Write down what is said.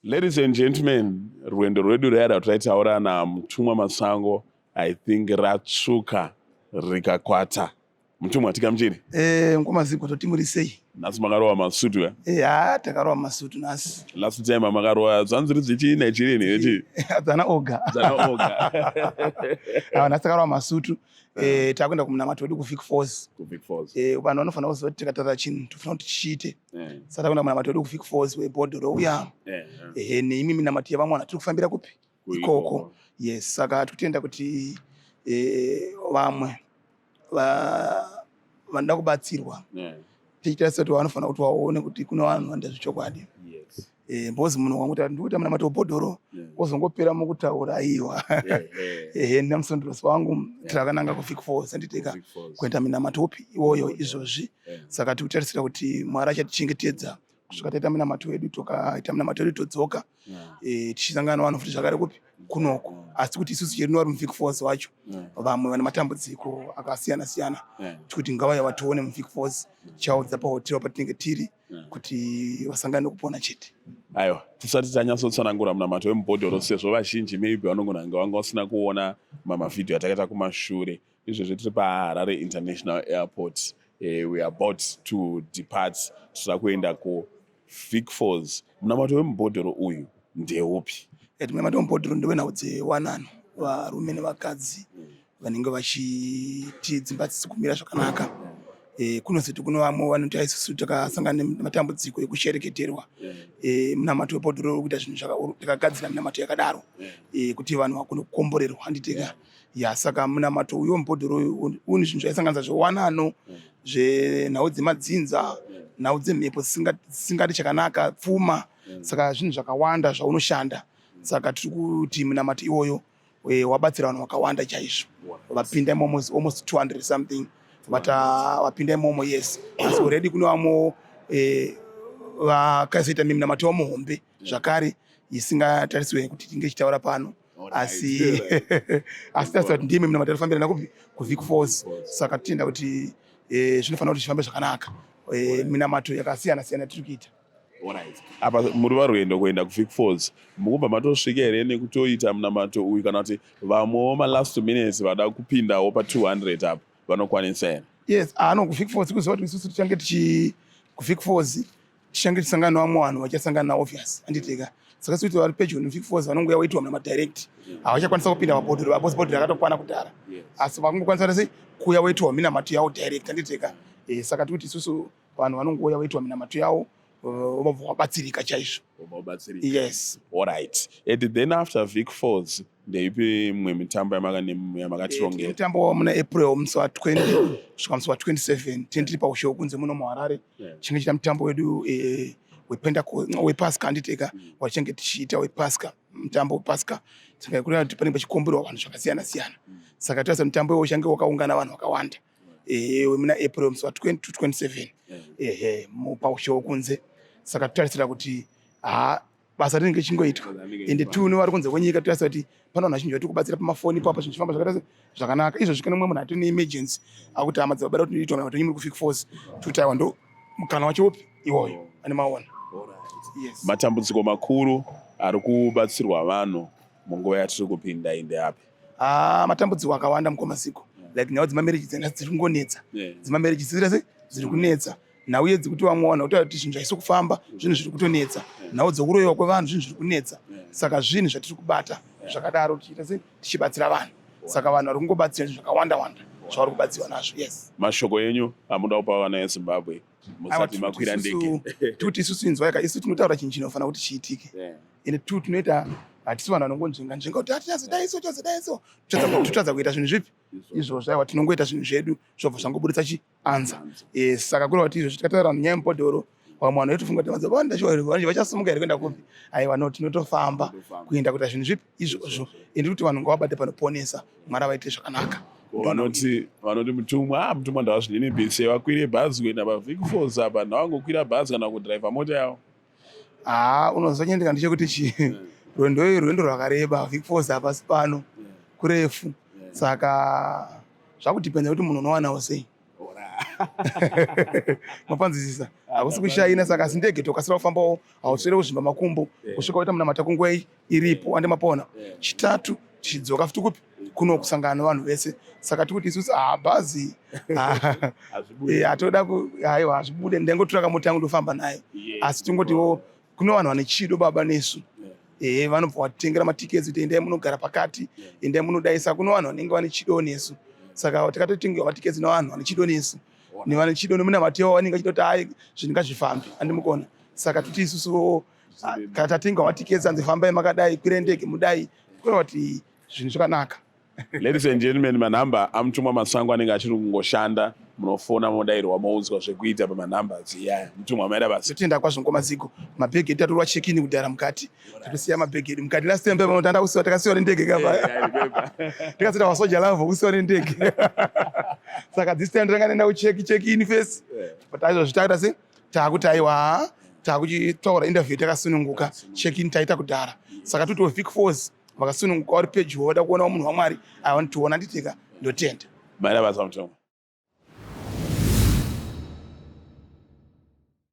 Ladies and gentlemen, rwendo rwedu rwayada rutaitaura naMutumwa Masango, I think ratsvuka rikakwata. Mutumwa tikamuchiri? Ngomaziko totimuri sei? Nhasi makarova masutu takarova masutu nhasi. Last time makarova zvanzi ridzi chiina chirini yechi? Dzana oga. Dzana oga. Nhasi takarova masutu. Takuenda kumunamato wedu kuVic Falls. kuVic Falls. Vanhu vanofanira kuziva kuti tikatarira chinhu tofanira kuti tichiite. Saka takuenda kumunamato wedu kuVic Falls webhodhoro uya. Neimi minamato yevamwe vanhu tiri kufambira kupi? Ikoko. Yes, saka tikutenda kuti vamwe vanoda kubatsirwa. Tichitarisa kuti vanofanira kuti vaone kuti kuna vanhu vanoita zvechokwadi. Mbozi munhu wangu kuti ndikuita munamato webhodhoro wozongopera mukutaura aiwa. Namusondirosi wangu tirakananga kuVic Falls anditeka kuenda minamato upi iwoyo izvozvi. Saka tikutarisira kuti Mwari achatichengetedza kusvika taita minamato wedu tokaita minamato wedu todzoka tichisangana navanhu futi zvakare kupi kunoko, asi kuti isusu chedu vari muVic Falls wacho vamwe vane matambudziko akasiyana siyana kuti ngavauya vatione muVic Falls tichaudza pahotera patinenge tiri kuti vasangane nekupona chete. Aiwa, tisati tanyatsotsanangura munamato wemubhodhoro sezvo vazhinji maybe vanongonanga vanga vasina kuona mamavhidhiyo atakaita kumashure. Izvezvi tiri paHarare International Airport. We are about to depart tiri kuenda kuVic Falls. Munamato wemubhodhoro uyu ndeupi? Munamato wemubhodhoro ndewenhau dzewanano, varume nevakadzi vanenge vachiti dzimba dzisiri kumira zvakanaka. Kunozoti kuno vamwe vanoti isusu takasangana nematambudziko ekushereketerwa. Munamato webhodhoro uri kuita zvinhu takagadzira minamato yakadaro kuti vanhu vakone kukomborerwa handiteka. Saka munamato uyu wemubhodhoro une zvinhu zvaisanganisa zvewanano, zvenhau dzemadzinza, nhau dzemhepo dzisingadi chakanaka, pfuma. Saka zvinhu zvakawanda zvaunoshanda. Saka tiri kuti munamato iwoyo wabatsira vanhu vakawanda chaizvo. Vapinda imomo almost 200 something. Vapinda imomo, yes. Asi already kune vamwe vakazoita minamato wamuhombe zvakare isingatariswe kuti tinge tichitaura pano. Asi tarisira kuti ndime minamato yatofambira nakupi kuVic Falls. Saka titenda kuti zvinofanira kuti zvifambe zvakanaka. Minamato yakasiyana siyana tiri kuita. Apa muri varwendo kuenda kuVic Falls mukubva matosvika here nekutoita munamato uyu kana kuti vamwewo malast minutes vada kupindawo pa200 apo vanokwanisa here? Yes, kuVic Falls kuziva kuti isusu tichange kuVic Falls tichange tisangana nevamwe vanhu vachasangana na obvious handiteka. Saka isusu kuti vari pedyo neVic Falls vanongoya vaitwa munamadirect havachakwanisa kupinda pabhodhoro apo bhodhoro rakatokwana kudhara. Asi vakungokwanisa sei kuuya vaitwa minamato yavo direct handiteka. Saka tikuti isusu vanhu vanongoya vaitwa minamato yavo vabatsirika chaizvo. Yes. Alright. Then after Vic Falls ndeipi mimwe mitambo yamakatirongera? Mitambo muna April musi wa20 kusvika musi wa27 tiri paushewo kunze muno muHarare. Chinge chita mutambo wedu wePascha handiteka wachinge tichiita wePascha, mutambo wePascha. Saka kureva kuti panenge pachikomborerwa vanhu zvakasiyana siyana. Saka tarisa mutambo iwo uchange wakaungana vanhu vakawanda. Wemuna April musi wa20 to 27 paushewo kunze. Saka titarisira kuti basa rinenge chingoitwa ende tiune vari kunze kwenyika. Titarisira kuti pana vanhu vazhinji vatiri kubatsira pamafoni ipapo zvinhu zvifamba zvakaita zvakanaka. Izvo zvino mumwe munhu atiri neemergency akuti hama dzavabada kuti ndiitwa munamato nyimuri kuVic Falls kuti aiwa ndo mukana wacho upi iwoyo ane maona. Yes. Matambudziko makuru ari kubatsirwa vanhu munguva yatiri kupinda inde api? Matambudziko akawanda mukomaziko, like nhau dzemamereji dzanga dziri kungonetsa. Dzemamereji dziri kunetsa. Nhau yedzi kuti vamwe vanhu kuti zvinhu zvaisi kufamba zvinhu zviri kutonetsa. Nhau dzokuroyiwa kwevanhu zvinhu zviri kunetsa. Saka zvinhu zvatiri kubata zvakadaro tichibatsira vanhu. Saka vanhu vari kungobatsira zvinhu zvakawanda wanda zvavari kubatsiwa nazvo. Yes. Mashoko enyu amuda kupa vana veZimbabwe musati makwira ndege? Tikuti isusu inzwa yaka isu tinotaura chinhu chinofanira kuti chiitike. Ende tinoita hatisi vanhu vanongonzvenga kuti hatinazoda iso totadza kuita zvinhu zvipi izvozvo. Aiwa tinongoita zvinhu zvedu zvobva zvangobuditsa chianza. Saka kureva kuti izvozvo tikataura nyaya yemubhodhoro vamwe vanhu vetofunga kuti vachasimuka here kuenda kupi. Aiwa no, tinotofamba kuenda kuita zvinhu zvipi izvozvo. Ende kuti vanhu ngavabate panoponesa, Mwari vaite zvakanaka. Vanoti Mutumwa ndava zvinini bhisi vakwire bhazi kuenda paVic Falls apa ndavangokwira bhazi kana kudhiraivha mota yavo? Unozonyendeka ndechekuti rwendo rwakareba Vic Falls apa pano kurefu. Saka zvakudhipenza kuti munhu unowanawo sei. Mapanzisisa. hakusi kushaina, saka asi ndege tokasira kufambawo, hauswere kuzvimba makumbo kusvika waita munamata kungwei iripo andimapona. Chitatu tichidzoka futi kupi kuno kusangana nevanhu vese, saka tikuti isusu bhazi hatoda haiwa hazvibude ndangotora mota yangu ndofamba nayo, asi tingotiwo kuno vanhu vane chido baba nesu vanobva vatitengera matiketsi kuti endai munogara pakati, endai munodayisa. Kuno vanhu vanenge vane chido nesu, saka takatotengerwa matiketsi nevanhu vane chido nesu, nevane chido nemunamatewo vanenge vachitoti hai zvinhu ngazvifambe andimukona. Saka tuti isusu kana tatengerwa matiketsi anzi fambai makadai, kwira ndege mudai, kureva kuti zvinhu zvakanaka. Ladies and gentlemen, manhamba amutumwa Masango anenge achiri kungoshanda, munofona modairirwa moudzwa zvekuita pamanhambers iyaya. Mutumwa maida basa. Totenda kwazvo ngomaziko. Mabhegi edu tatorwa check-in kudhara mukati. Totosiya mabhegi edu mukati. Last time panotanda kusiwa takasiwa nendege kapa. Tikasita vasoja lavo kusiwa nendege. Saka this time takanga check-in first. But aizvo zvitaita se takuti aiwa takuchitaura interview takasununguka, check-in taita kudhara. Saka tuto Vic Falls vakasununguka vari pedyo vada kuona munhu waMwari, I want to ona nditika ndotenda. Maida basa mutumwa.